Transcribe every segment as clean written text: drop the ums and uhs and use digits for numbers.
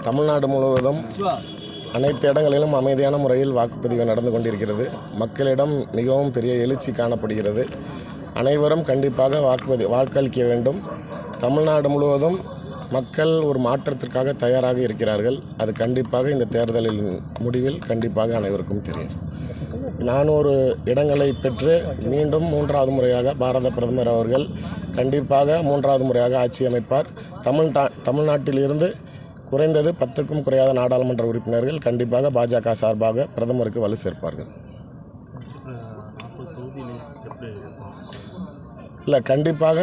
தமிழ்நாடு முழுவதும் அனைத்து இடங்களிலும் அமைதியான முறையில் வாக்குப்பதிவு நடந்து கொண்டிருக்கிறது. மக்களிடம் மிகவும் பெரிய எழுச்சி காணப்படுகிறது. அனைவரும் கண்டிப்பாக வாக்களிக்க வேண்டும். தமிழ்நாடு முழுவதும் மக்கள் ஒரு மாற்றத்திற்காக தயாராக இருக்கிறார்கள். அது கண்டிப்பாக இந்த தேர்தலின் முடிவில் கண்டிப்பாக அனைவருக்கும் தெரியும். 400 இடங்களை பெற்று மீண்டும் 3வது முறையாக பாரத பிரதமர் அவர்கள் கண்டிப்பாக 3வது முறையாக ஆட்சி அமைப்பார். தமிழ்நாட்டிலிருந்து குறைந்தது 10க்கும் குறையாத நாடாளுமன்ற உறுப்பினர்கள் கண்டிப்பாக பாஜக சார்பாக பிரதமருக்கு வலு சேர்ப்பார்கள். இல்லை, கண்டிப்பாக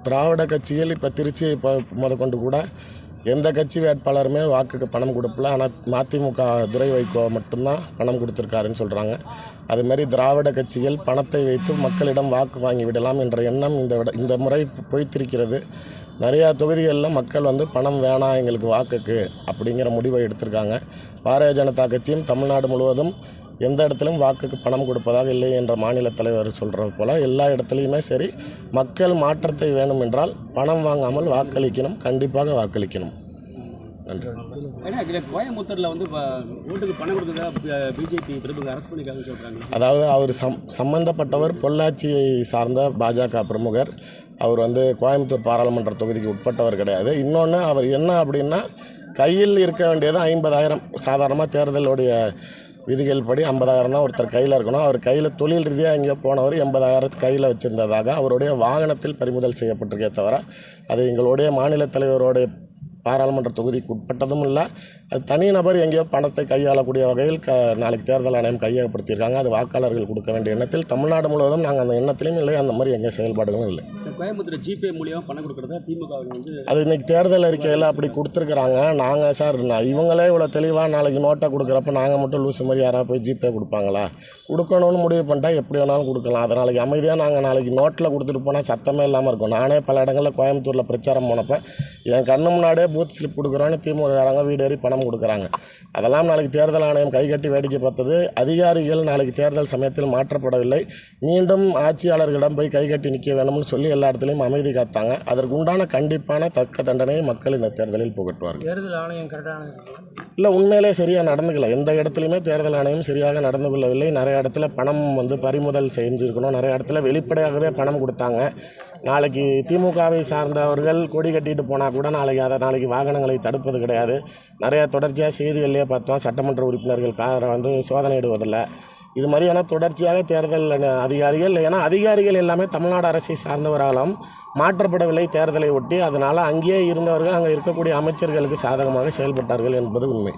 திராவிட கட்சிகள் இப்போ திருச்சி முதற்கொண்டு கூட எந்த கட்சி வேட்பாளருமே வாக்குக்கு பணம் கொடுப்பல. ஆனால் மதிமுக துரை வைகோ மட்டும்தான் பணம் கொடுத்துருக்காருன்னு சொல்கிறாங்க. அதுமாரி திராவிட கட்சிகள் பணத்தை வைத்து மக்களிடம் வாக்கு வாங்கி விடலாம் என்ற எண்ணம் இந்த முறை பொய்த்திருக்கிறது. நிறையா தொகுதிகளில் மக்கள் பணம் வேணாம் எங்களுக்கு வாக்குக்கு அப்படிங்கிற முடிவை எடுத்திருக்காங்க. பாரதிய ஜனதா கட்சியும் தமிழ்நாடு முழுவதும் எந்த இடத்துலையும் வாக்குக்கு பணம் கொடுப்பதாக இல்லை என்ற மாநில தலைவர் சொல்கிறது போல் எல்லா இடத்துலையுமே சரி, மக்கள் மாற்றத்தை வேணும் என்றால் பணம் வாங்காமல் வாக்களிக்கணும், கண்டிப்பாக வாக்களிக்கணும். நன்றி. கோயம்புத்தூரில் ஓட்டுக்கு பணம் கொடுத்ததா பிஜேபி பிரமுகர் அரெஸ்ட் பண்ணிக்காங்கன்னு சொல்கிறாங்க. அதாவது அவர் சம்பந்தப்பட்டவர் பொள்ளாச்சியை சார்ந்த பாஜக பிரமுகர். அவர் கோயம்புத்தூர் பாராளுமன்ற தொகுதிக்கு உட்பட்டவர் கிடையாது. இன்னொன்று, அவர் என்ன அப்படின்னா கையில் இருக்க வேண்டியது 50,000. சாதாரணமாக தேர்தலுடைய விதிகள் படி 50,000 ஒருத்தர் கையில் இருக்கணும். அவர் கையில் தொழில் ரீதியாக எங்கேயோ போனவர் 80,000 கையில் வச்சுருந்ததாக அவருடைய வாகனத்தில் பறிமுதல் செய்யப்பட்டிருக்கே தவிர அது எங்களுடைய மாநில தலைவருடைய பாராளுமன்ற தொகுதிக்கு உட்பட்டதும் இல்லை. அது தனிநபர் எங்கேயோ பணத்தை கையாளக்கூடிய வகையில் நாளைக்கு தேர்தல் ஆணையம் கையகப்படுத்தியிருக்காங்க. அது வாக்காளர்கள் கொடுக்க வேண்டிய எண்ணத்தில் தமிழ்நாடு முழுவதும் நாங்கள் அந்த எண்ணத்திலையும் இல்லை, அந்த மாதிரி எங்கே செயல்பாடுகளும் இல்லை. கோயம்புத்தூர் ஜிபே மூலியமாக பணம் கொடுக்குறதா திமுக அது இன்றைக்கி தேர்தல் அறிக்கையில் அப்படி கொடுத்துருக்குறாங்க. நாங்கள் சார் இவங்களே இவ்வளோ தெளிவாக நாளைக்கு நோட்டை கொடுக்குறப்ப நாங்கள் மட்டும் லூசு மாதிரி யாராவது போய் ஜிபே கொடுப்பாங்களா? கொடுக்கணும்னு முடிவு பண்ணிட்டா எப்படி வேணாலும் கொடுக்கலாம். அதை நாளைக்கு அமைதியாக நாங்கள் நாளைக்கு நோட்டில் கொடுத்துட்டு போனால் சத்தமே இல்லாமல் இருக்கும். நானே பல இடங்களில் கோயம்புத்தூரில் பிரச்சாரம் போனப்போ என் கண்ணு முன்னாடியே பூத் ஸ்லிப் கொடுக்குறோன்னு திமுககாரங்க வீடேறி பணம் கொடுக்குறாங்க. அதெல்லாம் நாளைக்கு தேர்தல் ஆணையம் கைகட்டி வேடிக்கை பார்த்தது. அதிகாரிகள் நாளைக்கு தேர்தல் சமயத்தில் மாற்றப்படவில்லை. மீண்டும் ஆட்சியாளர்களிடம் போய் கைகட்டி நிற்க வேணும்னு சொல்லி எல்லா இடத்துலையும் அமைதி காத்தாங்க. அதற்கு உண்டான கண்டிப்பான தக்க தண்டனையை மக்கள் இந்த தேர்தலில் புகட்டுவார்கள். தேர்தல் ஆணையம் கரெக்டான இல்லை, உண்மையிலே சரியாக நடந்துக்கல. எந்த இடத்துலையுமே தேர்தல் ஆணையம் சரியாக நடந்து கொள்ளவில்லை. நிறைய இடத்துல பணம் பறிமுதல் செஞ்சுருக்கணும். நிறைய இடத்துல வெளிப்படையாகவே பணம் கொடுத்தாங்க. நாளைக்கு திமுகவை சார்ந்தவர்கள் கொடி கட்டிட்டு போனால் கூட நாளைக்கு வாகனங்களை தடுப்பது கிடையாது. நிறையா தொடர்ச்சியாக செய்திகள்லேயே பார்த்தோம். சட்டமன்ற உறுப்பினர்கள் காரை சோதனையிடுவதில்லை. இது மாதிரியான தொடர்ச்சியாக தேர்தல் அதிகாரிகள், ஏன்னா அதிகாரிகள் எல்லாமே தமிழ்நாடு அரசை சார்ந்தவராலும் மாற்றப்படவில்லை தேர்தலை ஒட்டி. அதனால் அங்கேயே இருந்தவர்கள் அங்கே இருக்கக்கூடிய அமைச்சர்களுக்கு சாதகமாக செயல்பட்டார்கள் என்பது உண்மை.